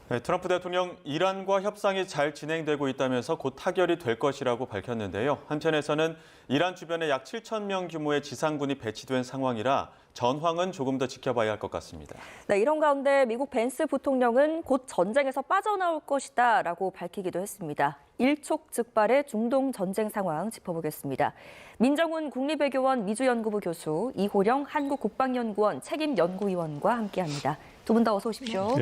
네, 트럼프 대통령 이란과 협상이 잘 진행되고 있다면서 곧 타결이 될 것이라고 밝혔는데요. 한편에서는 이란 주변에 약 7천 명 규모의 지상군이 배치된 상황이라 전황은 조금 더 지켜봐야 할 것 같습니다. 네, 이런 가운데 미국 벤스 부통령은 곧 전쟁에서 빠져나올 것이다라고 밝히기도 했습니다. 일촉즉발의 중동 전쟁 상황 짚어보겠습니다. 민정훈 국립외교원 미주연구부 교수, 이호령 한국국방연구원 책임연구위원과 함께합니다. 두 분 다 어서 오십시오.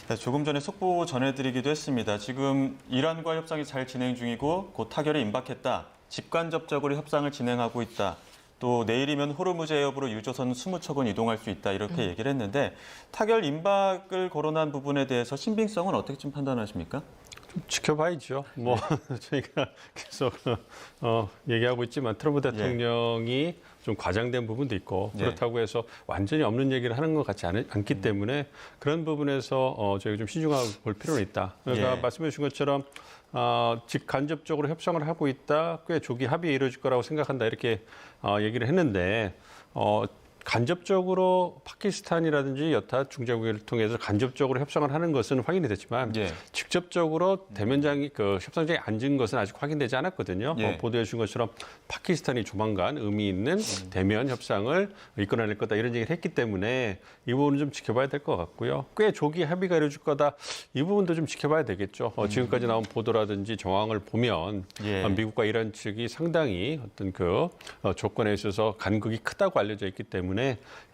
네, 조금 전에 속보 전해드리기도 했습니다. 지금 이란과 협상이 잘 진행 중이고 곧 타결이 임박했다. 직간접적으로 협상을 진행하고 있다. 또 내일이면 호르무즈 해협으로 유조선 20척은 이동할 수 있다. 이렇게 얘기를 했는데 타결 임박을 거론한 부분에 대해서 신빙성은 어떻게 좀 판단하십니까? 좀 지켜봐야죠. 저희가 계속 얘기하고 있지만 트럼프 대통령이 좀 과장된 부분도 있고 그렇다고 해서 완전히 없는 얘기를 하는 것 같지 않기 때문에 그런 부분에서 저희가 좀 신중하게 볼 필요는 있다. 그러니까 말씀해 주신 것처럼 직간접적으로 협상을 하고 있다. 꽤 조기 합의에 이루어질 거라고 생각한다. 이렇게 얘기를 했는데 간접적으로 파키스탄이라든지 여타 중재국을 통해서 간접적으로 협상을 하는 것은 확인이 됐지만 직접적으로 대면장이 협상장에 앉은 것은 아직 확인되지 않았거든요. 보도해 주신 것처럼 파키스탄이 조만간 의미 있는 대면 협상을 이끌어낼 거다 이런 얘기를 했기 때문에 이 부분은 좀 지켜봐야 될 것 같고요. 꽤 조기 합의가 이루어질 거다. 이 부분도 좀 지켜봐야 되겠죠. 지금까지 나온 보도라든지 정황을 보면 미국과 이란 측이 상당히 어떤 조건에 있어서 간극이 크다고 알려져 있기 때문에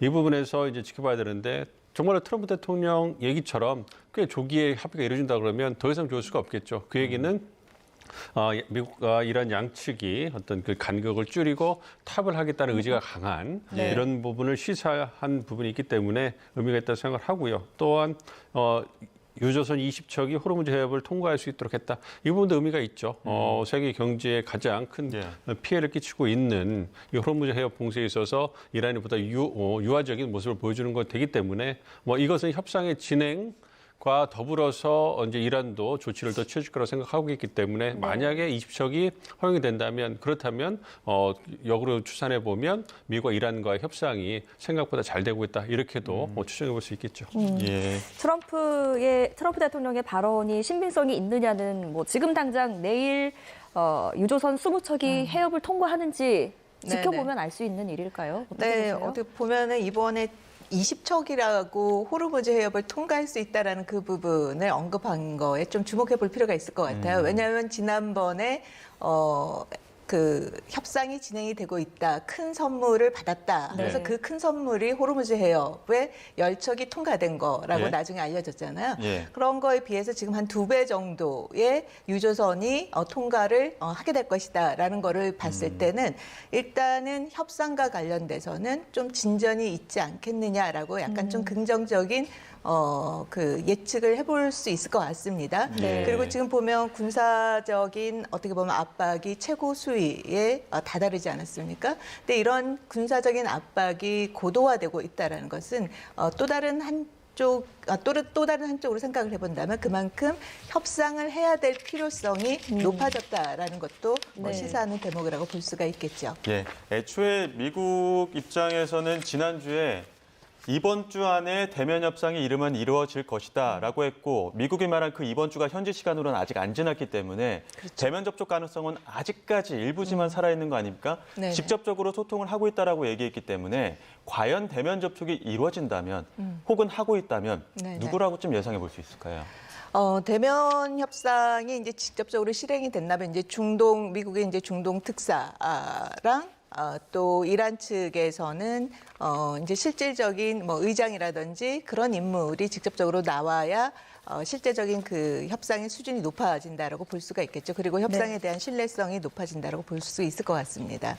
이 부분에서 이제 지켜봐야 되는데 정말로 트럼프 대통령 얘기처럼 꽤 조기에 합의가 이루어진다 그러면 더 이상 좋을 수가 없겠죠. 그 얘기는 미국과 이란 양측이 어떤 그 간격을 줄이고 타협을 하겠다는 의지가 강한 이런 부분을 시사한 부분이 있기 때문에 의미가 있다고 생각을 하고요. 또한 유조선 20척이 호르무즈 해협을 통과할 수 있도록 했다. 이 부분도 의미가 있죠. 세계 경제에 가장 큰 피해를 끼치고 있는 이 호르무즈 해협 봉쇄에 있어서 이란이 보다 유화적인 모습을 보여주는 것 되기 때문에 이것은 협상의 진행과 더불어서 이제 이란도 조치를 더 취해줄 거라고 생각하고 있기 때문에 만약에 20척이 허용이 된다면 그렇다면 역으로 추산해 보면 미국과 이란과의 협상이 생각보다 잘 되고 있다 이렇게도 추정해 볼 수 있겠죠. 트럼프 대통령의 발언이 신빙성이 있느냐는 지금 당장 내일 유조선 20척이 해협을 통과하는지 지켜보면 알 수 있는 일일까요? 네, 어떻게 보면은 이번에 20척이라고 호르무즈 해협을 통과할 수 있다라는 그 부분을 언급한 거에 좀 주목해 볼 필요가 있을 것 같아요. 왜냐하면 지난번에 그 협상이 진행이 되고 있다. 큰 선물을 받았다. 그래서 그 큰 선물이 호르무즈 해협에 10척이 통과된 거라고 나중에 알려졌잖아요. 그런 거에 비해서 지금 한 2배 정도의 유조선이 통과를 하게 될 것이다라는 거를 봤을 때는 일단은 협상과 관련돼서는 좀 진전이 있지 않겠느냐라고 약간 좀 긍정적인 그 예측을 해볼 수 있을 것 같습니다. 그리고 지금 보면 군사적인 어떻게 보면 압박이 최고 수위에 다다르지 않았습니까? 근데 이런 군사적인 압박이 고도화되고 있다는 것은 또 다른 한쪽으로 생각을 해본다면 그만큼 협상을 해야 될 필요성이 높아졌다라는 것도 시사하는 대목이라고 볼 수가 있겠죠. 애초에 미국 입장에서는 지난주에 이번 주 안에 대면 협상이 이루어질 것이다라고 했고 미국이 말한 그 이번 주가 현지 시간으로는 아직 안 지났기 때문에 대면 접촉 가능성은 아직까지 일부지만 살아있는 거 아닙니까? 직접적으로 소통을 하고 있다라고 얘기했기 때문에 과연 대면 접촉이 이루어진다면 혹은 하고 있다면 누구라고 좀 예상해 볼 수 있을까요? 대면 협상이 이제 직접적으로 실행이 된다면 이제 미국의 이제 중동 특사랑 또 이란 측에서는 이제 실질적인 의장이라든지 그런 인물이 직접적으로 나와야 실제적인 그 협상의 수준이 높아진다라고 볼 수가 있겠죠. 그리고 협상에 대한 신뢰성이 높아진다라고 볼 수 있을 것 같습니다.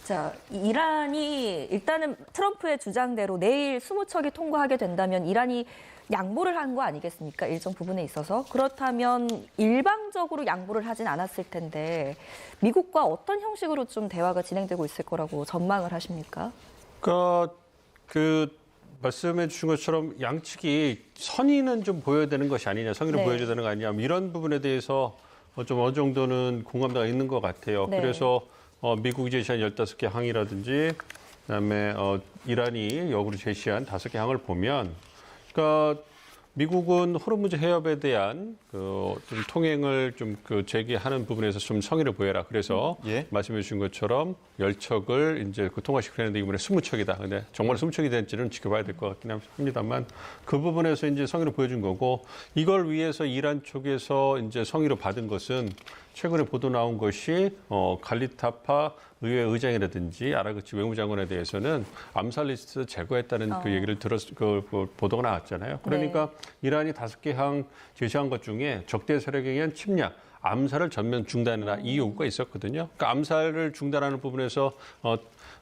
자, 이란이 일단은 트럼프의 주장대로 내일 20척이 통과하게 된다면 이란이 양보를 한 거 아니겠습니까? 일정 부분에 있어서. 그렇다면 일방적으로 양보를 하진 않았을 텐데 미국과 어떤 형식으로 좀 대화가 진행되고 있을 거라고 전망을 하십니까? 그러니까 말씀해 주신 것처럼 양측이 선의는 좀 보여야 되는 것이 아니냐, 성의를 보여줘야 되는 거 아니냐, 이런 부분에 대해서 좀 어느 정도는 공감대가 있는 것 같아요. 그래서 미국이 제시한 15개 항이라든지 그다음에 이란이 역으로 제시한 5개 항을 보면 그러니까 미국은 호르무즈 해협에 대한 좀 통행을 좀 제기하는 부분에서 좀 성의를 보여라. 그래서 말씀해 주신 것처럼 10척을 이제 통과시키려 했는데 이번에 20척이다. 근데 정말 20척이 될지는 지켜봐야 될 것 같긴 합니다만 그 부분에서 이제 성의를 보여준 거고 이걸 위해서 이란 쪽에서 이제 성의를 받은 것은 최근에 보도 나온 것이 갈리타파 의회 의장이라든지 아라그치 외무장관에 대해서는 암살 리스트 제거했다는 그 얘기를 그 보도가 나왔잖아요. 그러니까 이란이 5개 항 제시한 것 중에 적대 세력에 의한 침략, 암살을 전면 중단해라 이 요구가 있었거든요. 그러니까 암살을 중단하는 부분에서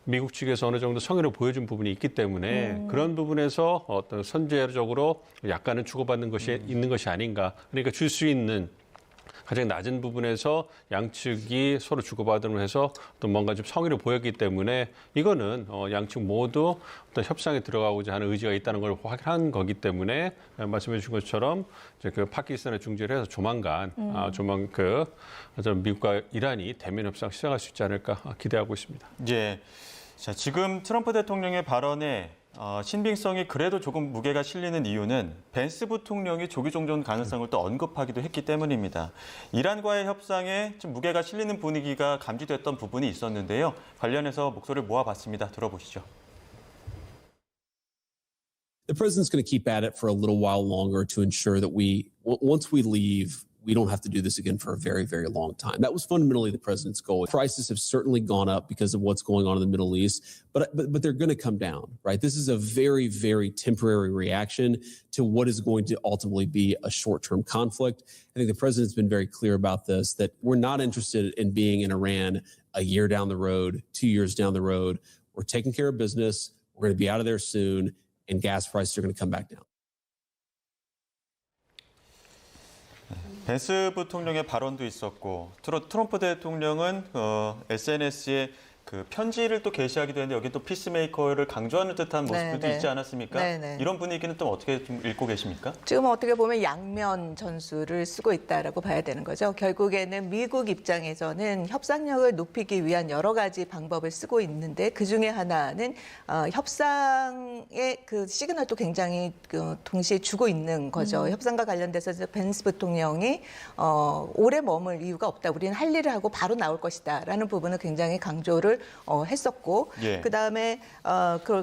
미국 측에서 어느 정도 성의를 보여준 부분이 있기 때문에 그런 부분에서 어떤 선제적으로 약간은 주고받는 것이 있는 것이 아닌가. 그러니까 줄 수 있는 가장 낮은 부분에서 양측이 서로 주고받음을 해서 또 뭔가 좀 성의를 보였기 때문에 이거는 양측 모두 어떤 협상에 들어가고자 하는 의지가 있다는 걸 확인한 거기 때문에 말씀해 주신 것처럼 이제 그 파키스탄에 중재를 해서 조만간 미국과 이란이 대면 협상 시작할 수 있지 않을까 기대하고 있습니다. 예. 자, 지금 트럼프 대통령의 발언에 신빙성이 그래도 조금 무게가 실리는 이유는 벤스 부통령이 조기 종전 가능성을 또 언급하기도 했기 때문입니다. 이란과의 협상에 좀 무게가 실리는 분위기가 감지됐던 부분이 있었는데요. 관련해서 목소리를 모아봤습니다. 들어보시죠. The president's going to keep at it for a little while longer to ensure that once we leave, we don't have to do this again for a very, very long time. That was fundamentally the president's goal. Prices have certainly gone up because of what's going on in the Middle East, but they're going to come down, right? This is a very, very temporary reaction to what is going to ultimately be a short-term conflict. I think the president's been very clear about this, that we're not interested in being in Iran a year down the road, 2 years down the road. We're taking care of business. We're going to be out of there soon, and gas prices are going to come back down. 벤스 부통령의 발언도 있었고 트럼프 대통령은 SNS에 그 편지를 또 게시하기도 했는데 여기 또 피스메이커를 강조하는 듯한 모습도 있지 않았습니까? 네네. 이런 분위기는 또 어떻게 좀 읽고 계십니까? 지금 어떻게 보면 양면 전술을 쓰고 있다라고 봐야 되는 거죠. 결국에는 미국 입장에서는 협상력을 높이기 위한 여러 가지 방법을 쓰고 있는데 그중에 하나는 협상의 그 시그널도 굉장히 동시에 주고 있는 거죠. 협상과 관련돼서 벤스 부통령이 오래 머물 이유가 없다. 우리는 할 일을 하고 바로 나올 것이다라는 부분을 굉장히 강조를 했었고 그다음에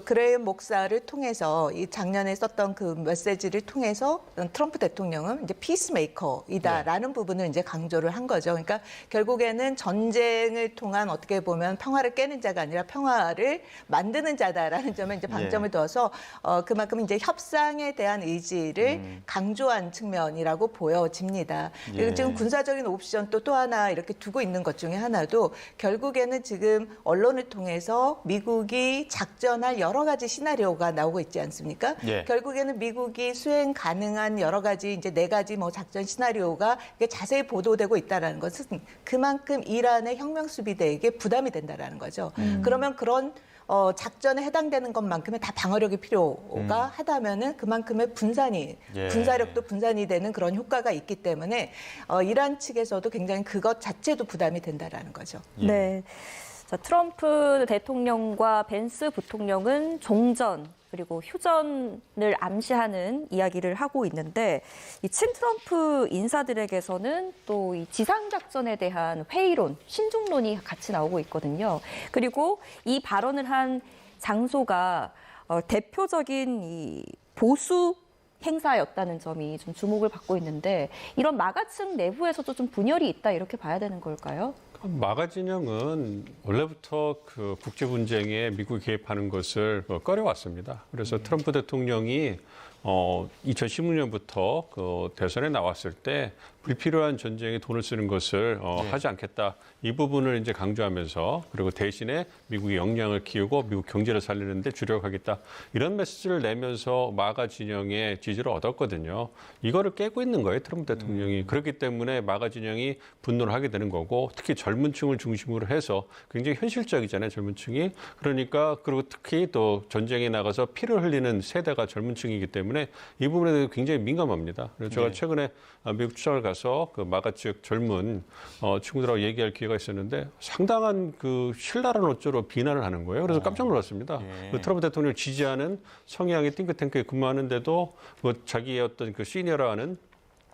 그레이엄 목사를 통해서 이 작년에 썼던 그 메시지를 통해서 트럼프 대통령은 이제 피스메이커이다라는 부분을 이제 강조를 한 거죠. 그러니까 결국에는 전쟁을 통한 어떻게 보면 평화를 깨는 자가 아니라 평화를 만드는 자다라는 점에 이제 방점을 둬서 그만큼 이제 협상에 대한 의지를 강조한 측면이라고 보여집니다. 그리고 지금 군사적인 옵션 또 하나 이렇게 두고 있는 것 중에 하나도 결국에는 지금 언론을 통해서 미국이 작전할 여러 가지 시나리오가 나오고 있지 않습니까? 결국에는 미국이 수행 가능한 여러 가지 이제 4가지 뭐 작전 시나리오가 자세히 보도되고 있다라는 것은 그만큼 이란의 혁명 수비대에게 부담이 된다라는 거죠. 그러면 그런 작전에 해당되는 것만큼의 다 방어력이 필요가 하다면은 그만큼의 군사력도 분산이 되는 그런 효과가 있기 때문에 이란 측에서도 굉장히 그것 자체도 부담이 된다라는 거죠. 네. 자, 트럼프 대통령과 벤스 부통령은 종전 그리고 휴전을 암시하는 이야기를 하고 있는데 이 친트럼프 인사들에게서는 또 이 지상작전에 대한 회의론, 신중론이 같이 나오고 있거든요. 그리고 이 발언을 한 장소가 대표적인 이 보수 행사였다는 점이 좀 주목을 받고 있는데 이런 마가층 내부에서도 좀 분열이 있다 이렇게 봐야 되는 걸까요? 마가 진영은 원래부터 그 국제 분쟁에 미국이 개입하는 것을 꺼려왔습니다. 그래서 트럼프 대통령이 2016년부터 그 대선에 나왔을 때 불필요한 전쟁에 돈을 쓰는 것을 하지 않겠다. 이 부분을 이제 강조하면서 그리고 대신에 미국의 역량을 키우고 미국 경제를 살리는데 주력하겠다. 이런 메시지를 내면서 마가 진영의 지지를 얻었거든요. 이거를 깨고 있는 거예요, 트럼프 대통령이. 그렇기 때문에 마가 진영이 분노를 하게 되는 거고 특히 젊은 층을 중심으로 해서 굉장히 현실적이잖아요, 젊은 층이. 그러니까 그리고 특히 또 전쟁에 나가서 피를 흘리는 세대가 젊은 층이기 때문에 때문에 이 부분에 대해서 굉장히 민감합니다. 그래서 제가 네. 최근에 미국 출장을 가서 그 마가 지역 젊은 친구들하고 얘기할 기회가 있었는데 상당한 그 신랄한 어조로 비난을 하는 거예요. 그래서 깜짝 놀랐습니다. 예. 그 트럼프 대통령을 지지하는 성향의 띵크탱크에 근무하는데도 그 자기의 어떤 그 시니어라는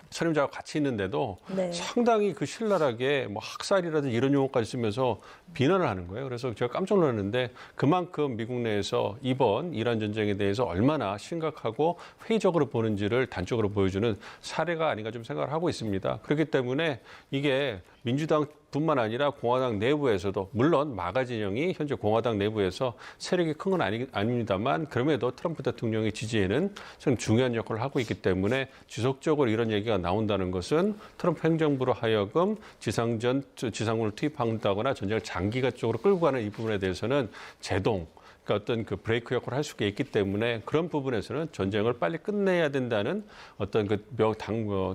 선임자와 같이 있는데도 네. 상당히 그 신랄하게 뭐 학살이라든지 이런 용어까지 쓰면서 비난을 하는 거예요. 그래서 제가 깜짝 놀랐는데 그만큼 미국 내에서 이번 이란 전쟁에 대해서 얼마나 심각하고 회의적으로 보는지를 단적으로 보여주는 사례가 아닌가 좀 생각을 하고 있습니다. 그렇기 때문에 이게 민주당뿐만 아니라 공화당 내부에서도 물론 마가 진영이 현재 공화당 내부에서 세력이 큰 건 아닙니다만 그럼에도 트럼프 대통령의 지지에는 좀 중요한 역할을 하고 있기 때문에 지속적으로 이런 얘기가 나온다는 것은 트럼프 행정부로 하여금 지상군을 투입한다거나 전쟁을 장기가 쪽으로 끌고 가는 이 부분에 대해서는 제동 그러니까 어떤 그 브레이크 역할을 할 수가 있기 때문에 그런 부분에서는 전쟁을 빨리 끝내야 된다는 어떤 그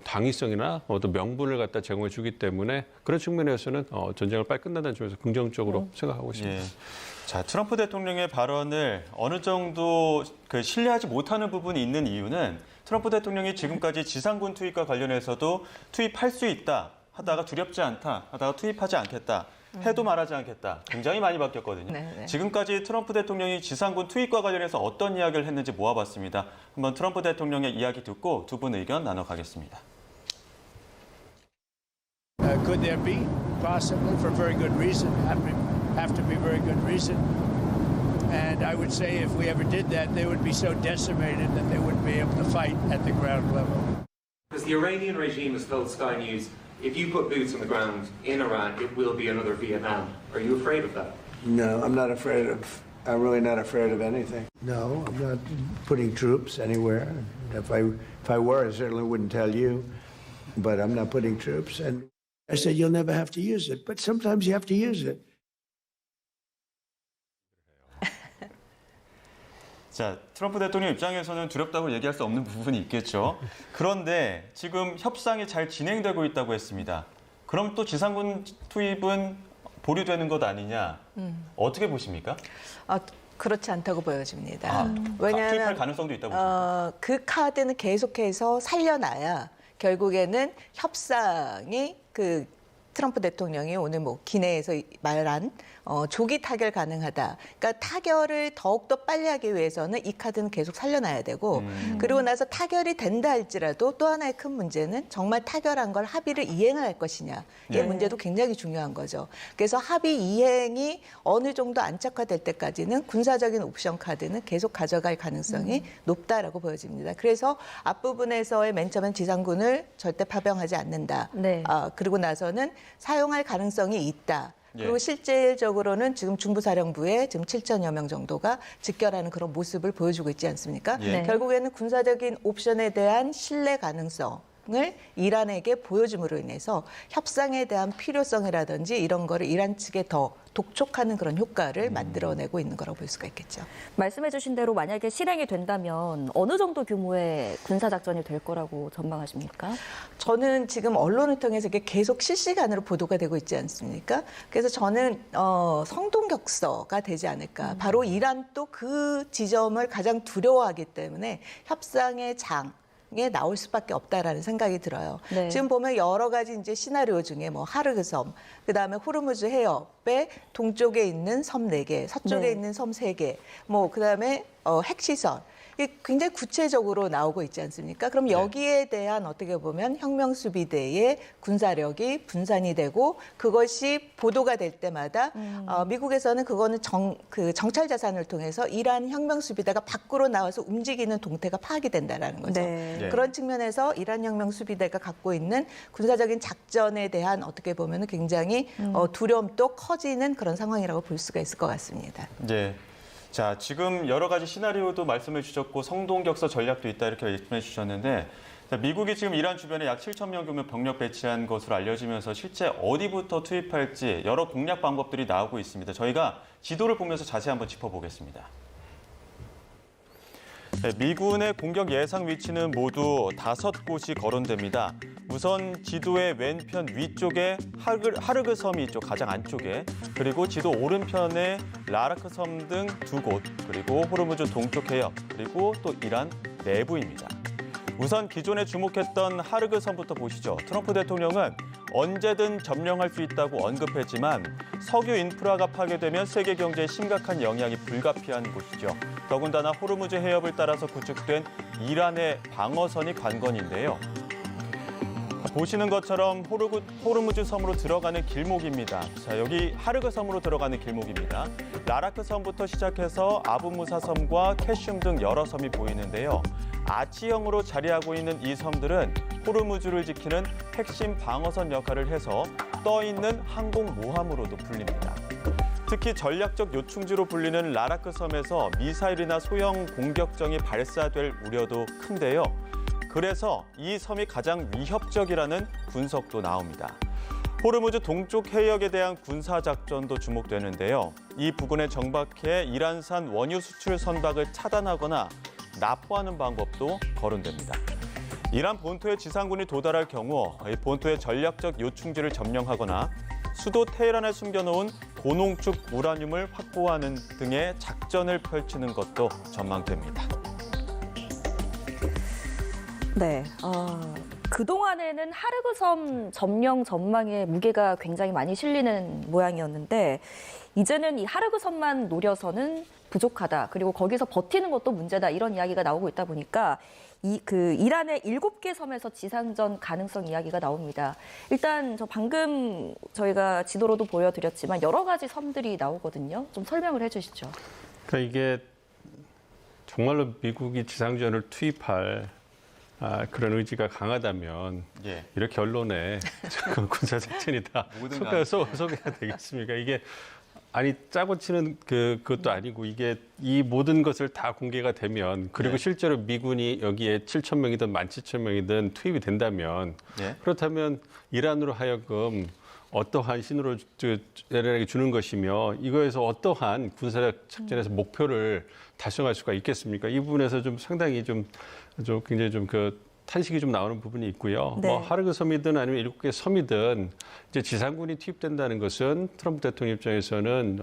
당위성이나 어떤 명분을 갖다 제공해 주기 때문에 그런 측면에서는 전쟁을 빨리 끝낸다는 점에서 긍정적으로 생각하고 있습니다. 예. 자, 트럼프 대통령의 발언을 어느 정도 그 신뢰하지 못하는 부분이 있는 이유는 트럼프 대통령이 지금까지 지상군 투입과 관련해서도 투입할 수 있다 하다가 두렵지 않다 하다가 투입하지 않겠다. 해도 말하지 않겠다. 굉장히 많이 바뀌었거든요. 네네. 지금까지 트럼프 대통령이 지상군 투입과 관련해서 어떤 이야기를 했는지 모아봤습니다. 한번 트럼프 대통령의 이야기 듣고 두 분 의견 나눠가겠습니다. Could there be? Possibly, for very good reason. Have to be very good reason. And I would say if we ever did that, they would be so decimated that they wouldn't be able to fight at the ground level. Because the Iranian regime has told Sky News, if you put boots on the ground in Iran, it will be another Vietnam. Are you afraid of that? No, I'm not afraid of. I'm really not afraid of anything. No, I'm not putting troops anywhere. If I were, I certainly wouldn't tell you. But I'm not putting troops. And I said you'll never have to use it, but sometimes you have to use it. 자, 트럼프 대통령 입장에서는 두렵다고 얘기할 수 없는 부분이 있겠죠. 그런데 지금 협상이 잘 진행되고 있다고 했습니다. 그럼 또 지상군 투입은 보류되는 것 아니냐? 어떻게 보십니까? 그렇지 않다고 보여집니다. 투입할 왜냐하면 가능성도 있다고 보십니까? 그 카드는 계속해서 살려놔야 결국에는 협상이 그 트럼프 대통령이 오늘 뭐 기내에서 말한 조기 타결 가능하다. 그러니까 타결을 더욱더 빨리 하기 위해서는 이 카드는 계속 살려놔야 되고 그리고 나서 타결이 된다 할지라도 또 하나의 큰 문제는 정말 타결한 걸 합의를 이행할 것이냐. 이 네. 문제도 굉장히 중요한 거죠. 그래서 합의 이행이 어느 정도 안착화될 때까지는 군사적인 옵션 카드는 계속 가져갈 가능성이 높다라고 보여집니다. 그래서 앞부분에서의 맨 처음엔 지상군을 절대 파병하지 않는다. 네. 그리고 나서는 사용할 가능성이 있다. 그리고 예. 실질적으로는 지금 중부사령부에 지금 7천여 명 정도가 직결하는 그런 모습을 보여주고 있지 않습니까? 예. 네. 결국에는 군사적인 옵션에 대한 신뢰 가능성을 이란에게 보여줌으로 인해서 협상에 대한 필요성이라든지 이런 거를 이란 측에 더 독촉하는 그런 효과를 만들어내고 있는 거라고 볼 수가 있겠죠. 말씀해 주신 대로 만약에 실행이 된다면 어느 정도 규모의 군사작전이 될 거라고 전망하십니까? 저는 지금 언론을 통해서 이게 계속 실시간으로 보도가 되고 있지 않습니까? 그래서 저는 성동격서가 되지 않을까. 바로 이란 또 그 지점을 가장 두려워하기 때문에 협상의 장에 나올 수밖에 없다라는 생각이 들어요. 네. 지금 보면 여러 가지 이제 시나리오 중에 뭐 하르그 섬, 그다음에 호르무즈 해협의 동쪽에 있는 섬 4개, 서쪽에 네. 있는 섬 3개, 뭐 그다음에 핵시설. 이게 굉장히 구체적으로 나오고 있지 않습니까? 그럼 여기에 대한 어떻게 보면 혁명수비대의 군사력이 분산이 되고 그것이 보도가 될 때마다 미국에서는 그거는 정찰 자산을 통해서 이란 혁명수비대가 밖으로 나와서 움직이는 동태가 파악이 된다라는 거죠. 네. 네. 그런 측면에서 이란 혁명수비대가 갖고 있는 군사적인 작전에 대한 어떻게 보면 굉장히 두려움도 커지는 그런 상황이라고 볼 수가 있을 것 같습니다. 네. 자, 지금 여러 가지 시나리오도 말씀해 주셨고 성동격서 전략도 있다 이렇게 말씀해 주셨는데 미국이 지금 이란 주변에 약 7천 명 규모 병력 배치한 것으로 알려지면서 실제 어디부터 투입할지 여러 공략 방법들이 나오고 있습니다. 저희가 지도를 보면서 자세히 한번 짚어보겠습니다. 네, 미군의 공격 예상 위치는 모두 5곳이 거론됩니다. 우선 지도의 왼편 위쪽에 하르그 섬이 있죠. 가장 안쪽에. 그리고 지도 오른편에 라라크 섬 등 2곳. 그리고 호르무즈 동쪽 해협. 그리고 또 이란 내부입니다. 우선 기존에 주목했던 하르그 섬부터 보시죠. 트럼프 대통령은 언제든 점령할 수 있다고 언급했지만 석유 인프라가 파괴되면 세계 경제에 심각한 영향이 불가피한 곳이죠. 더군다나 호르무즈 해협을 따라서 구축된 이란의 방어선이 관건인데요. 보시는 것처럼 호르무즈 섬으로 들어가는 길목입니다. 자, 여기 하르그 섬으로 들어가는 길목입니다. 라라크 섬부터 시작해서 아부무사 섬과 캐슘 등 여러 섬이 보이는데요. 아치형으로 자리하고 있는 이 섬들은 호르무즈를 지키는 핵심 방어선 역할을 해서 떠있는 항공모함으로도 불립니다. 특히 전략적 요충지로 불리는 라라크 섬에서 미사일이나 소형 공격정이 발사될 우려도 큰데요. 그래서 이 섬이 가장 위협적이라는 분석도 나옵니다. 호르무즈 동쪽 해역에 대한 군사작전도 주목되는데요. 이 부근에 정박해 이란산 원유 수출 선박을 차단하거나 납부하는 방법도 거론됩니다. 이란 본토에 지상군이 도달할 경우 이 본토의 전략적 요충지를 점령하거나 수도 테헤란에 숨겨놓은 고농축 우라늄을 확보하는 등의 작전을 펼치는 것도 전망됩니다. 네, 그동안에는 하르그 섬 점령 전망에 무게가 굉장히 많이 실리는 모양이었는데 이제는 이 하르그 섬만 노려서는 부족하다. 그리고 거기서 버티는 것도 문제다. 이런 이야기가 나오고 있다 보니까 이란의 7개 섬에서 지상전 가능성 이야기가 나옵니다. 일단 방금 저희가 지도로도 보여드렸지만 여러 가지 섬들이 나오거든요. 좀 설명을 해주시죠. 그러니까 이게 정말로 미국이 지상전을 투입할 그런 의지가 강하다면 이렇게 언론에 군사작전이 다 소개가 되겠습니까? 이게 아니 짜고 치는 그것도 아니고 이게 이 모든 것을 다 공개가 되면 그리고 실제로 미군이 여기에 7,000명이든 17,000명이든 투입이 된다면 그렇다면 이란으로 하여금 어떠한 신호를 이란에게 주는 것이며 이거에서 어떠한 군사적 작전에서 목표를 달성할 수가 있겠습니까? 이 부분에서 좀 상당히 굉장히 탄식이 좀 나오는 부분이 있고요. 네. 뭐 하르그 섬이든 아니면 7개 섬이든 이제 지상군이 투입된다는 것은 트럼프 대통령 입장에서는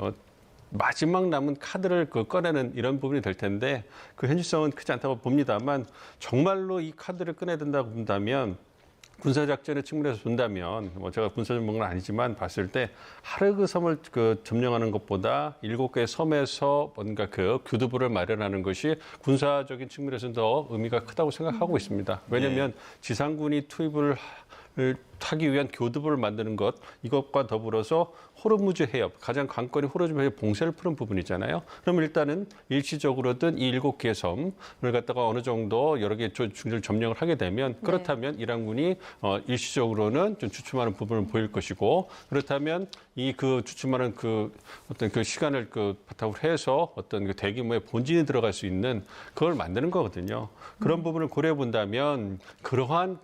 마지막 남은 카드를 꺼내는 이런 부분이 될 텐데 그 현실성은 크지 않다고 봅니다만 정말로 이 카드를 꺼내야 된다고 본다면 군사작전의 측면에서 본다면 제가 군사전문가는 아니지만 봤을 때 하르그 섬을 점령하는 것보다 7개의 섬에서 뭔가 교두보를 마련하는 것이 군사적인 측면에서는 더 의미가 크다고 생각하고 있습니다. 왜냐하면 지상군이 투입을 하기 위한 교두보를 만드는 것 이것과 더불어서 호르무즈 해협 가장 관건이 호르무즈 해협 봉쇄를 푸는 부분이잖아요. 그러면 일단은 일시적으로든 이 7개의 섬을 갖다가 어느 정도 여러 개 중지를 점령을 하게 되면 그렇다면 이란군이 일시적으로는 좀 주춤하는 부분을 보일 것이고 그렇다면 이 주춤하는 어떤 시간을 바탕으로 해서 어떤 대규모의 본진이 들어갈 수 있는 그걸 만드는 거거든요. 그런 부분을 고려해 본다면 그러한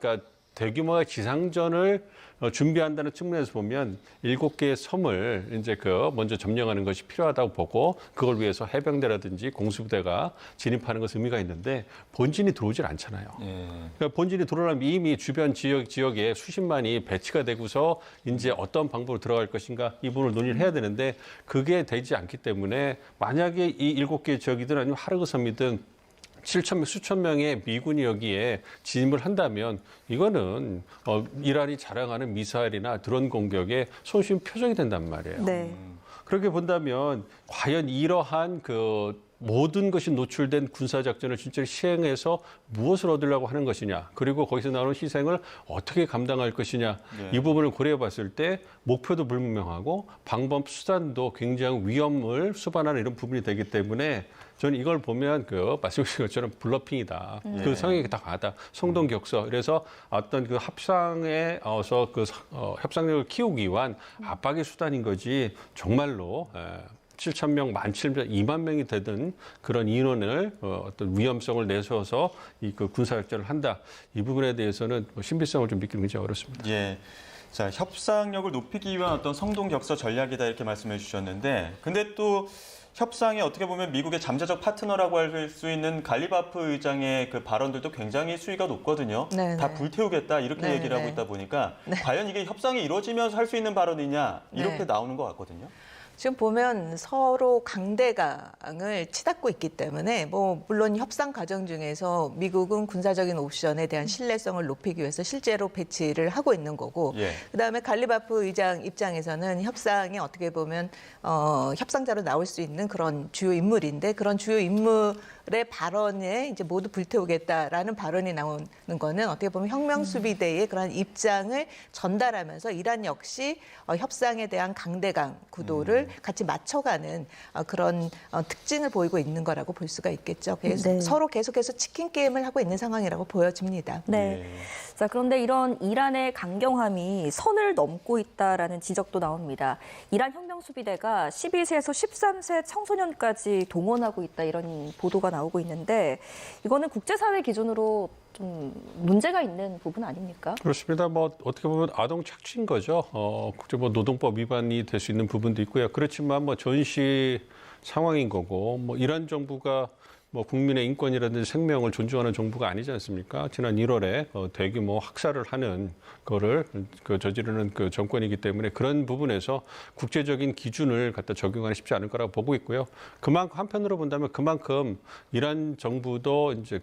대규모의 지상전을 준비한다는 측면에서 보면 7개의 섬을 이제 먼저 점령하는 것이 필요하다고 보고 그걸 위해서 해병대라든지 공수부대가 진입하는 것은 의미가 있는데 본진이 들어오질 않잖아요. 그러니까 본진이 들어오려면 이미 주변 지역에 수십만이 배치가 되고서 이제 어떤 방법으로 들어갈 것인가 이 부분을 논의를 해야 되는데 그게 되지 않기 때문에 만약에 이 7개 지역이든 아니면 하르그 섬이든 수천 명의 미군이 여기에 진입을 한다면 이거는 이란이 자랑하는 미사일이나 드론 공격에 손쉬운 표적이 된단 말이에요. 네. 그렇게 본다면 과연 이러한 모든 것이 노출된 군사작전을 진짜 시행해서 무엇을 얻으려고 하는 것이냐 그리고 거기서 나오는 희생을 어떻게 감당할 것이냐 이 부분을 고려해 봤을 때 목표도 불분명하고 방법 수단도 굉장히 위험을 수반하는 이런 부분이 되기 때문에 저는 이걸 보면 말씀하신 것처럼 블러핑이다. 그 성향이 다 강하다. 성동격서. 그래서 어떤 합상에 협상력을 키우기 위한 압박의 수단인 거지 정말로 7,000명, 17,000명, 2만 명이 되든 그런 인원을 어떤 위험성을 내세워서 이 군사작전을 한다. 이 부분에 대해서는 신빙성을 좀 믿기는 굉장히 어렵습니다. 예. 자, 협상력을 높이기 위한 어떤 성동격서 전략이다 이렇게 말씀해 주셨는데 근데 또 협상에 어떻게 보면 미국의 잠재적 파트너라고 할 수 있는 갈리바프 의장의 발언들도 굉장히 수위가 높거든요. 네네. 다 불태우겠다 이렇게 네네. 얘기를 하고 있다 보니까 과연 이게 협상이 이루어지면서 할 수 있는 발언이냐 이렇게 나오는 것 같거든요. 지금 보면 서로 강대강을 치닫고 있기 때문에 뭐 물론 협상 과정 중에서 미국은 군사적인 옵션에 대한 신뢰성을 높이기 위해서 실제로 배치를 하고 있는 거고 그다음에 갈리바프 의장 입장에서는 협상이 어떻게 보면 협상자로 나올 수 있는 그런 주요 인물인데 그런 주요 인물의 발언에 이제 모두 불태우겠다라는 발언이 나오는 거는 어떻게 보면 혁명수비대의 그런 입장을 전달하면서 이란 역시 협상에 대한 강대강 구도를 같이 맞춰가는 그런 특징을 보이고 있는 거라고 볼 수가 있겠죠. 그래서 네. 서로 계속해서 치킨 게임을 하고 있는 상황이라고 보여집니다. 네. 자, 그런데 이런 이란의 강경함이 선을 넘고 있다라는 지적도 나옵니다. 이란 혁명수비대가 12세에서 13세 청소년까지 동원하고 있다 이런 보도가 나오고 있는데 이거는 국제사회 기준으로 좀 문제가 있는 부분 아닙니까? 그렇습니다. 뭐 어떻게 보면 아동 착취인 거죠. 국제 뭐 노동법 위반이 될 수 있는 부분도 있고요. 그렇지만 뭐 전시 상황인 거고 뭐 이란 정부가 뭐 국민의 인권이라든지 생명을 존중하는 정부가 아니지 않습니까? 지난 1월에 대규모 학살을 하는 거를 저지르는 그 정권이기 때문에 그런 부분에서 국제적인 기준을 갖다 적용하기 쉽지 않을 거라고 보고 있고요. 그만큼 한편으로 본다면 그만큼 이란 정부도 이제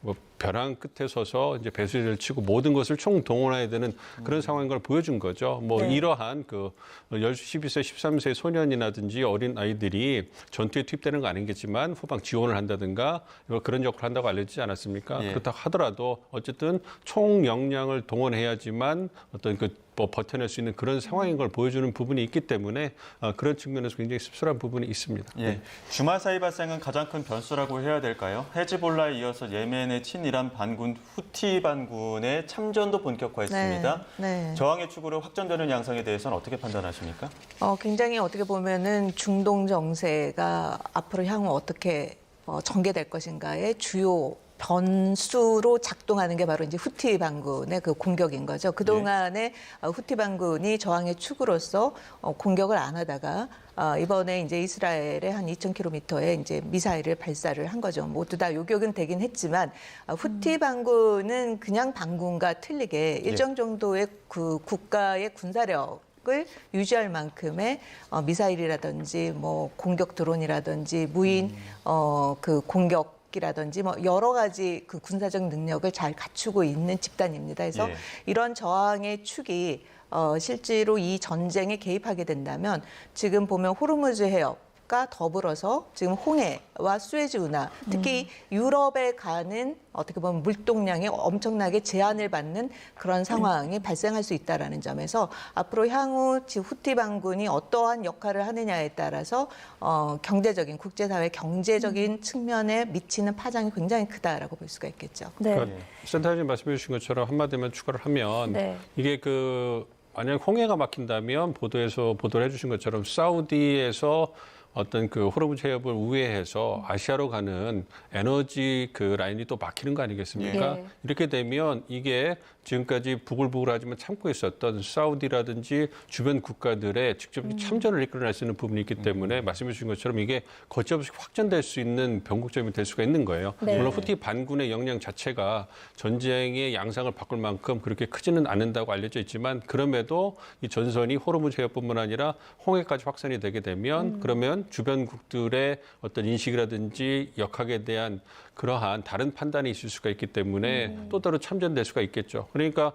뭐 벼랑 끝에 서서 이제 배수를 치고 모든 것을 총동원해야 되는 그런 상황인 걸 보여준 거죠. 뭐 이러한 12세, 13세 소년이라든지 어린 아이들이 전투에 투입되는 거 아니겠지만 후방 지원을 한다든가 그런 역할을 한다고 알려지지 않았습니까? 그렇다고 하더라도 어쨌든 총 역량을 동원해야지만 어떤 뭐 버텨낼 수 있는 그런 상황인 걸 보여주는 부분이 있기 때문에 그런 측면에서 굉장히 씁쓸한 부분이 있습니다. 주말 사이 발생은 가장 큰 변수라고 해야 될까요? 헤즈볼라에 이어서 예멘의 친이란 반군 후티 반군의 참전도 본격화했습니다. 저항의 축으로 확전되는 양상에 대해서는 어떻게 판단하십니까? 굉장히 어떻게 보면은 중동 정세가 앞으로 향후 어떻게 전개될 것인가의 주요 변수로 작동하는 게 바로 이제 후티 반군의 그 공격인 거죠. 그동안에 후티 반군이 저항의 축으로서 공격을 안 하다가 이번에 이제 이스라엘의 한 2,000km에 이제 미사일을 발사를 한 거죠. 모두 다 요격은 되긴 했지만 후티 반군은 그냥 반군과 틀리게 일정 정도의 그 국가의 군사력 을 유지할 만큼의 미사일이라든지 뭐 공격 드론이라든지 무인 그 공격이라든지 뭐 여러 가지 그 군사적 능력을 잘 갖추고 있는 집단입니다. 그래서 이런 저항의 축이 실제로 이 전쟁에 개입하게 된다면 지금 보면 호르무즈 해협과 더불어서 지금 홍해와 수에즈 운하, 특히 유럽에 가는 어떻게 보면 물동량이 엄청나게 제한을 받는 그런 상황이 발생할 수 있다는 점에서 앞으로 향후 후티 반군이 어떠한 역할을 하느냐에 따라서 경제적인 국제사회 경제적인 측면에 미치는 파장이 굉장히 크다라고 볼 수가 있겠죠. 그러니까 센터장님 말씀해 주신 것처럼 한마디만 추가를 하면 이게 만약 홍해가 막힌다면 보도를 해주신 것처럼 사우디에서 어떤 그 호르무즈 해협을 우회해서 아시아로 가는 에너지 그 라인이 또 막히는 거 아니겠습니까? 이렇게 되면 이게 지금까지 부글부글하지만 참고 있었던 사우디라든지 주변 국가들의 직접 참전을 이끌어낼 수 있는 부분이 있기 때문에 말씀해 주신 것처럼 이게 거침없이 확전될 수 있는 변곡점이 될 수가 있는 거예요. 물론 후티 반군의 역량 자체가 전쟁의 양상을 바꿀 만큼 그렇게 크지는 않는다고 알려져 있지만 그럼에도 이 전선이 호르무즈 해협뿐만 아니라 홍해까지 확산이 되게 되면 그러면 주변국들의 어떤 인식이라든지 역학에 대한 그러한 다른 판단이 있을 수가 있기 때문에 또 다른 참전될 수가 있겠죠. 그러니까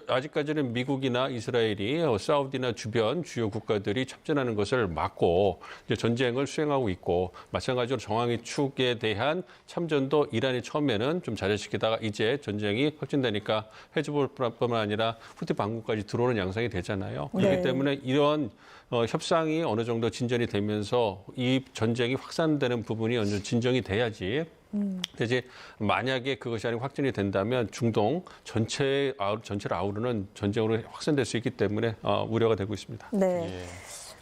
아직까지는 미국이나 이스라엘이 사우디나 주변 주요 국가들이 참전하는 것을 막고 이제 전쟁을 수행하고 있고 마찬가지로 정황의 축에 대한 참전도 이란이 처음에는 좀 자제시키다가 이제 전쟁이 확진되니까 헤즈볼뿐만 아니라 후티 반군까지 들어오는 양상이 되잖아요. 그렇기 때문에 이런 협상이 어느 정도 진전이 되면서 이 전쟁이 확산되는 부분이 어느 정도 진정이 돼야지. 이제 만약에 그것이 아니고 확진이 된다면 중동 전체를 아우르는 전쟁으로 확산될 수 있기 때문에 우려가 되고 있습니다.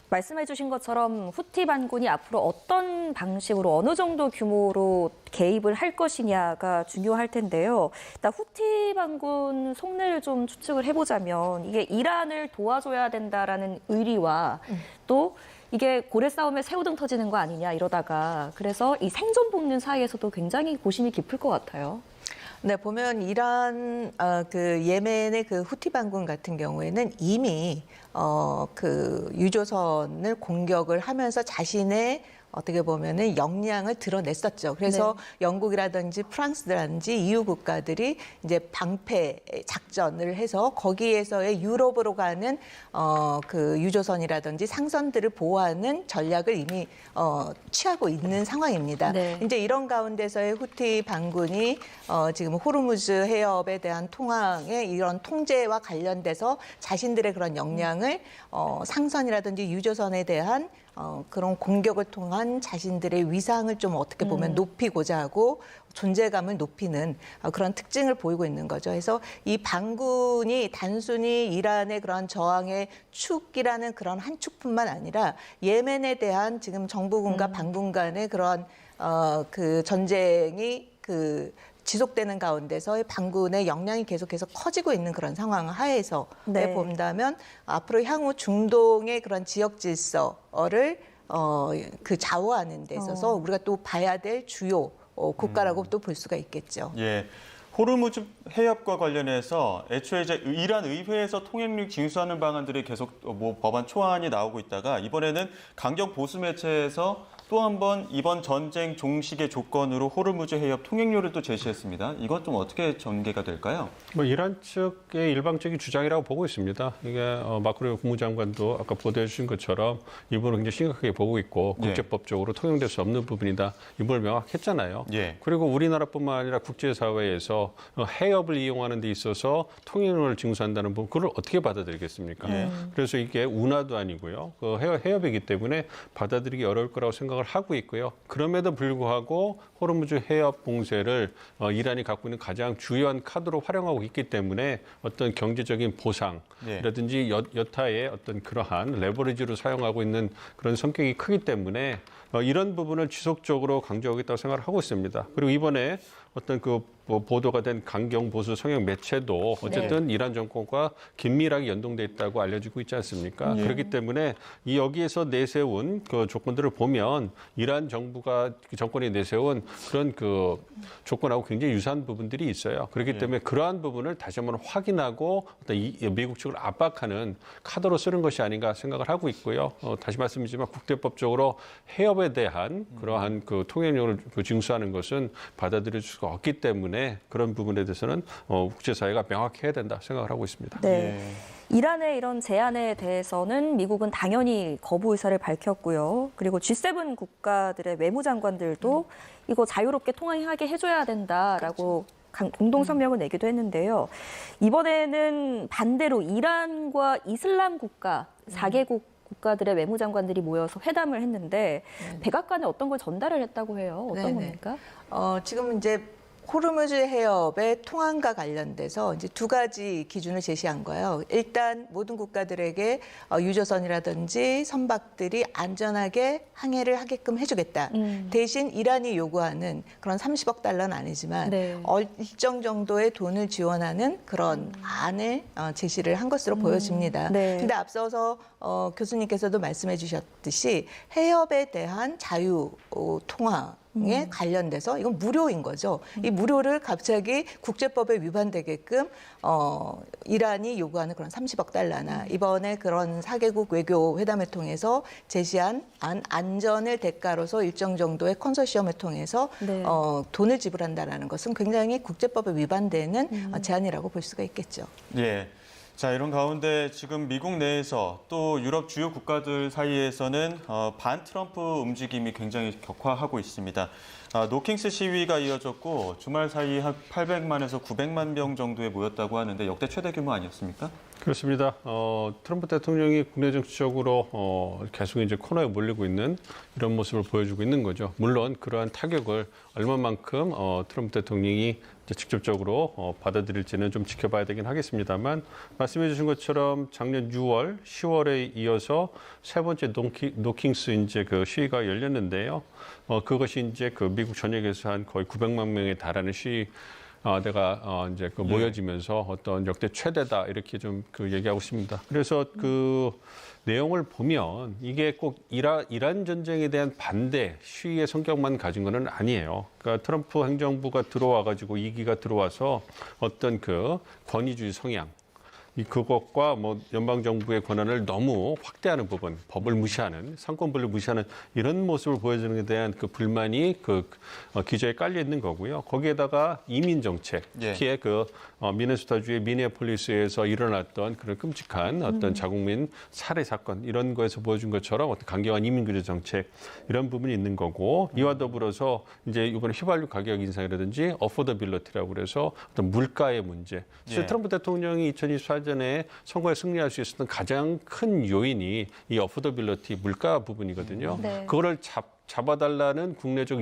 말씀해 주신 것처럼 후티 반군이 앞으로 어떤 방식으로 어느 정도 규모로 개입을 할 것이냐가 중요할 텐데요. 일단 후티 반군 속내를 좀 추측을 해보자면 이게 이란을 도와줘야 된다라는 의리와 또 이게 고래 싸움에 새우등 터지는 거 아니냐 이러다가 그래서 이 생존 본능 사이에서도 굉장히 고심이 깊을 것 같아요. 네, 보면 이란 그 예멘의 그 후티 반군 같은 경우에는 이미 그 유조선을 공격을 하면서 자신의 어떻게 보면은 역량을 드러냈었죠. 그래서 영국이라든지 프랑스라든지 EU 국가들이 이제 방패 작전을 해서 거기에서의 유럽으로 가는 그 유조선이라든지 상선들을 보호하는 전략을 이미 취하고 있는 상황입니다. 네. 이제 이런 가운데서의 후티 반군이 지금 호르무즈 해협에 대한 통항의 이런 통제와 관련돼서 자신들의 그런 역량을 상선이라든지 유조선에 대한 그런 공격을 통한 자신들의 위상을 좀 어떻게 보면 높이고자 하고 존재감을 높이는 그런 특징을 보이고 있는 거죠. 그래서 이 반군이 단순히 이란의 그런 저항의 축이라는 그런 한 축뿐만 아니라 예멘에 대한 지금 정부군과 반군 간의 그런 그 전쟁이 지속되는 가운데서 반군의 역량이 계속해서 커지고 있는 그런 상황 하에서 본다면 앞으로 향후 중동의 그런 지역 질서를 그 좌우하는 데 있어서 우리가 또 봐야 될 주요 국가라고 또 볼 수가 있겠죠. 예. 호르무즈 해협과 관련해서 애초에 이제 이란 의회에서 통행료 징수하는 방안들이 계속 법안 초안이 나오고 있다가 이번에는 강경 보수 매체에서 또 한 번 이번 전쟁 종식의 조건으로 호르무즈 해협 통행료를 또 제시했습니다. 이것 좀 어떻게 전개가 될까요? 이란 측의 일방적인 주장이라고 보고 있습니다. 이게 마크로 국무장관도 아까 보도해 주신 것처럼 이 부분을 굉장히 심각하게 보고 있고 국제법적으로 통용될 수 없는 부분이다. 이 부분을 명확했잖아요. 그리고 우리나라뿐만 아니라 국제사회에서 해협을 이용하는 데 있어서 통행료를 징수한다는 부분, 그걸 어떻게 받아들이겠습니까? 그래서 이게 운하도 아니고요. 그 해협이기 때문에 받아들이기 어려울 거라고 생각을 하고 있고요. 그럼에도 불구하고 호르무즈 해협 봉쇄를 이란이 갖고 있는 가장 주요한 카드로 활용하고 있기 때문에 어떤 경제적인 보상이라든지 여타의 어떤 그러한 레버리지로 사용하고 있는 그런 성격이 크기 때문에 이런 부분을 지속적으로 강조하겠다고 생각을 하고 있습니다. 그리고 이번에 어떤 보도가 된 강경 보수 성향 매체도 어쨌든 이란 정권과 긴밀하게 연동돼 있다고 알려지고 있지 않습니까? 그렇기 때문에 여기에서 내세운 그 조건들을 보면 이란 정권이 내세운 그런 그 조건하고 굉장히 유사한 부분들이 있어요. 그렇기 때문에 그러한 부분을 다시 한번 확인하고 어떤 미국 측을 압박하는 카드로 쓰는 것이 아닌가 생각을 하고 있고요. 다시 말씀드리지만 국제법적으로 해협에 대한 그러한 그 통행료를 징수하는 것은 받아들일 수가 없기 때문에 그런 부분에 대해서는 국제사회가 명확해야 된다 생각을 하고 있습니다. 이란의 이런 제안에 대해서는 미국은 당연히 거부 의사를 밝혔고요. 그리고 G7 국가들의 외무장관들도 이거 자유롭게 통행하게 해줘야 된다라고 공동 성명을 내기도 했는데요. 이번에는 반대로 이란과 이슬람 국가 4개국 국가들의 외무장관들이 모여서 회담을 했는데 백악관에 어떤 걸 전달을 했다고 해요. 어떤 겁니까? 지금 이제 호르무즈 해협의 통항과 관련돼서 이제 두 가지 기준을 제시한 거예요. 일단 모든 국가들에게 유조선이라든지 선박들이 안전하게 항해를 하게끔 해주겠다. 대신 이란이 요구하는 그런 30억 달러는 아니지만 일정 정도의 돈을 지원하는 그런 안을 제시를 한 것으로 보여집니다. 근데 앞서서 교수님께서도 말씀해 주셨듯이 해협에 대한 자유 통항에 관련돼서 이건 무료인 거죠. 이 무료를 갑자기 국제법에 위반되게끔 이란이 요구하는 그런 30억 달러나 이번에 그런 4개국 외교 회담을 통해서 제시한 안전을 대가로서 일정 정도의 컨소시엄을 통해서 돈을 지불한다는 것은 굉장히 국제법에 위반되는 제안이라고 볼 수가 있겠죠. 자, 이런 가운데 지금 미국 내에서 또 유럽 주요 국가들 사이에서는 반 트럼프 움직임이 굉장히 격화하고 있습니다. 노킹스 시위가 이어졌고 주말 사이 한 800만에서 900만 명 정도에 모였다고 하는데 역대 최대 규모 아니었습니까? 그렇습니다. 트럼프 대통령이 국내 정치적으로 계속 이제 코너에 몰리고 있는 이런 모습을 보여주고 있는 거죠. 물론 그러한 타격을 얼마만큼 트럼프 대통령이 이제 직접적으로 받아들일지는 좀 지켜봐야 되긴 하겠습니다만 말씀해 주신 것처럼 작년 6월, 10월에 이어서 세 번째 노킹스 이제 그 시위가 열렸는데요. 그것이 이제 그 미국 전역에서 한 거의 900만 명에 달하는 시위 내가 이제 그 모여지면서 어떤 역대 최대다 이렇게 좀 그 얘기하고 있습니다. 그래서 그 내용을 보면 이게 꼭 이란 전쟁에 대한 반대 시위의 성격만 가진 거는 아니에요. 그러니까 트럼프 행정부가 들어와가지고 2기가 들어와서 어떤 그 권위주의 성향, 그것과 뭐 연방 정부의 권한을 너무 확대하는 부분, 법을 무시하는, 상권분리를 무시하는 이런 모습을 보여주는 데 대한 그 불만이 그 기저에 깔려 있는 거고요. 거기에다가 이민 정책, 특히 그 미네소타주의 미네폴리스에서 일어났던 그런 끔찍한 어떤 자국민 살해 사건 이런 거에서 보여준 것처럼 어떤 강경한 이민 규제 정책 이런 부분이 있는 거고 이와 더불어서 이제 이번에 휘발유 가격 인상이라든지 어포더빌리티라고 그래서 어떤 물가의 문제. 사실 트럼프 대통령이 2024년에 선거에 승리할 수 있었던 가장 큰 요인이 이 어포더빌리티 물가 부분이거든요. 그거를 잡아달라는 국내적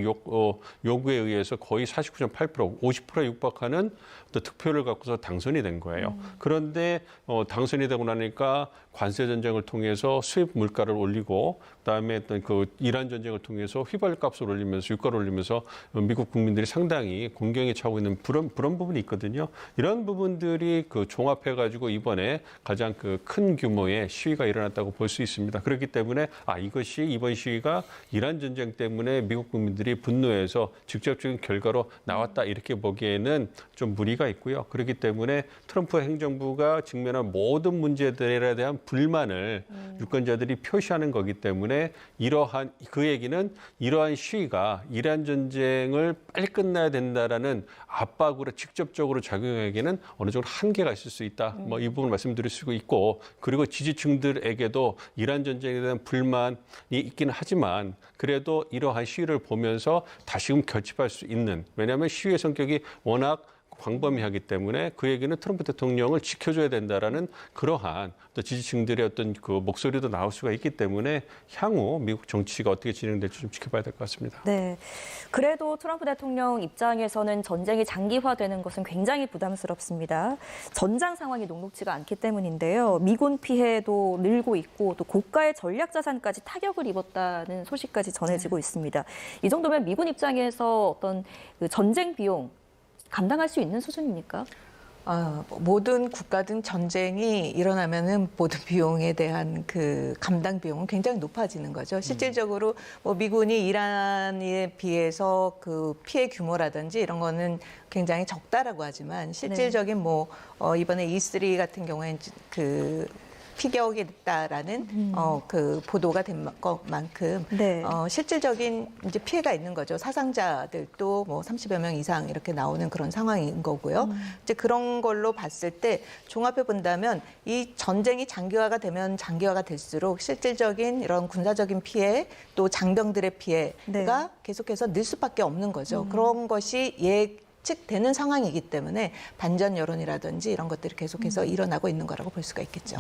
요구에 의해서 거의 49.8%, 50%에 육박하는 또 득표를 갖고서 당선이 된 거예요. 그런데 당선이 되고 나니까 관세 전쟁을 통해서 수입 물가를 올리고 그다음에 어떤 그 이란 전쟁을 통해서 휘발유 값을 올리면서 유가를 올리면서 미국 국민들이 상당히 공경에 처하고 있는 그런 부분이 있거든요. 이런 부분들이 그 종합해가지고 이번에 가장 그 큰 규모의 시위가 일어났다고 볼 수 있습니다. 그렇기 때문에 이것이 이번 시위가 이란 전쟁 때문에 미국 국민들이 분노해서 직접적인 결과로 나왔다 이렇게 보기에는 좀 무리가 있고요. 그렇기 때문에 트럼프 행정부가 직면한 모든 문제들에 대한 불만을 유권자들이 표시하는 거기 때문에 그 얘기는 이러한 시위가 이란 전쟁을 빨리 끝나야 된다라는 압박으로 직접적으로 작용하기에는 어느 정도 한계가 있을 수 있다. 뭐 이 부분 말씀드릴 수 있고 그리고 지지층들에게도 이란 전쟁에 대한 불만이 있기는 하지만 그래도 이러한 시위를 보면서 다시금 결집할 수 있는 왜냐하면 시위의 성격이 워낙 광범위하기 때문에 그 얘기는 트럼프 대통령을 지켜줘야 된다라는 그러한 또 지지층들의 어떤 그 목소리도 나올 수가 있기 때문에 향후 미국 정치가 어떻게 진행될지 좀 지켜봐야 될 것 같습니다. 네. 그래도 트럼프 대통령 입장에서는 전쟁이 장기화되는 것은 굉장히 부담스럽습니다. 전장 상황이 녹록지가 않기 때문인데요. 미군 피해도 늘고 있고 또 고가의 전략 자산까지 타격을 입었다는 소식까지 전해지고 있습니다. 이 정도면 미군 입장에서 어떤 그 전쟁 비용 감당할 수 있는 수준입니까? 모든 국가든 전쟁이 일어나면은 모든 비용에 대한 그 감당 비용은 굉장히 높아지는 거죠. 실질적으로 뭐 미군이 이란에 비해서 그 피해 규모라든지 이런 거는 굉장히 적다라고 하지만 실질적인 뭐 이번에 E3 같은 경우에는 그 피격이 됐다라는 그 보도가 된 것만큼 실질적인 이제 피해가 있는 거죠. 사상자들도 뭐 30여 명 이상 이렇게 나오는 그런 상황인 거고요. 이제 그런 걸로 봤을 때 종합해 본다면 이 전쟁이 장기화가 되면 장기화가 될수록 실질적인 이런 군사적인 피해 또 장병들의 피해가 계속해서 늘 수밖에 없는 거죠. 그런 것이 예측되는 상황이기 때문에 반전 여론이라든지 이런 것들이 계속해서 일어나고 있는 거라고 볼 수가 있겠죠.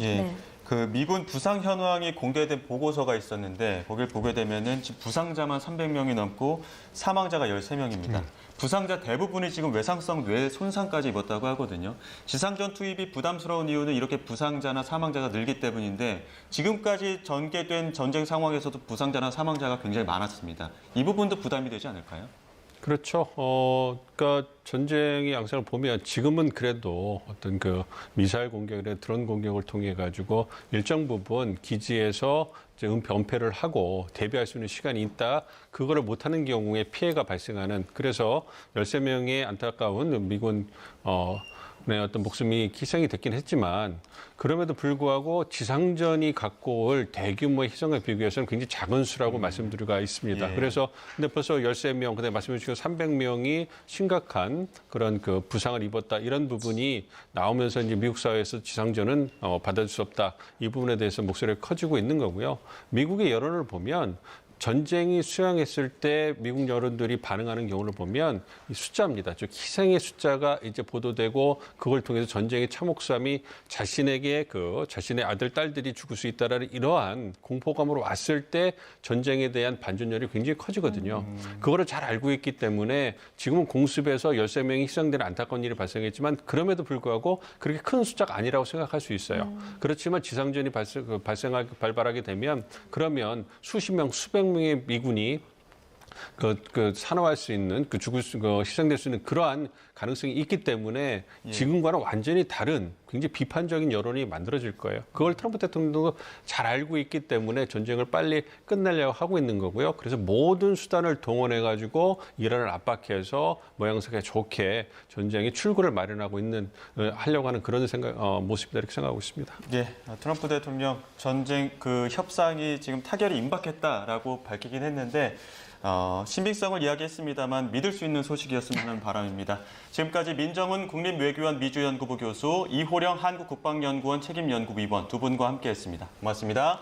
그 미군 부상 현황이 공개된 보고서가 있었는데 거길 보게 되면은 지금 부상자만 300명이 넘고 사망자가 13명입니다. 부상자 대부분이 지금 외상성 뇌 손상까지 입었다고 하거든요. 지상전 투입이 부담스러운 이유는 이렇게 부상자나 사망자가 늘기 때문인데 지금까지 전개된 전쟁 상황에서도 부상자나 사망자가 굉장히 많았습니다. 이 부분도 부담이 되지 않을까요? 그렇죠. 그러니까 전쟁의 양상을 보면 지금은 그래도 어떤 그 미사일 공격이나 드론 공격을 통해 가지고 일정 부분 기지에서 이제 은폐를 하고 대비할 수 있는 시간이 있다. 그거를 못하는 경우에 피해가 발생하는. 그래서 13명의 안타까운 미군 어떤 목숨이 희생이 됐긴 했지만 그럼에도 불구하고 지상전이 갖고 올 대규모의 희생에 비교해서는 굉장히 작은 수라고 말씀드리고 있습니다. 그래서 근데 벌써 13명, 근데 말씀해 주신 300명이 심각한 그런 그 부상을 입었다. 이런 부분이 나오면서 이제 미국 사회에서 지상전은 받아줄 수 없다. 이 부분에 대해서 목소리가 커지고 있는 거고요. 미국의 여론을 보면 전쟁이 수양했을 때 미국 여론들이 반응하는 경우를 보면 이 숫자입니다. 즉 희생의 숫자가 이제 보도되고 그걸 통해서 전쟁의 참혹함이 자신에게 자신의 아들 딸들이 죽을 수 있다라는 이러한 공포감으로 왔을 때 전쟁에 대한 반전율이 굉장히 커지거든요. 그거를 잘 알고 있기 때문에 지금은 공습에서 13명이 희생되는 안타까운 일이 발생했지만 그럼에도 불구하고 그렇게 큰 숫자가 아니라고 생각할 수 있어요. 그렇지만 지상전이 발발하게 되면 그러면 수십 명, 수백 명의 미군이 산화할 수 있는 희생될 수 있는 그러한 가능성이 있기 때문에 지금과는 완전히 다른 굉장히 비판적인 여론이 만들어질 거예요. 그걸 트럼프 대통령도 잘 알고 있기 때문에 전쟁을 빨리 끝내려고 하고 있는 거고요. 그래서 모든 수단을 동원해 가지고 이란을 압박해서 모양새가 좋게 전쟁의 출구를 마련하고 하려고 하는 그런 모습이다 이렇게 생각하고 있습니다. 예, 트럼프 대통령 전쟁 협상이 지금 타결이 임박했다라고 밝히긴 했는데 신빙성을 이야기했습니다만 믿을 수 있는 소식이었으면 하는 바람입니다. 지금까지 민정훈 국립외교원 미주연구부 교수, 이호령 한국국방연구원 책임연구위원 두 분과 함께했습니다. 고맙습니다.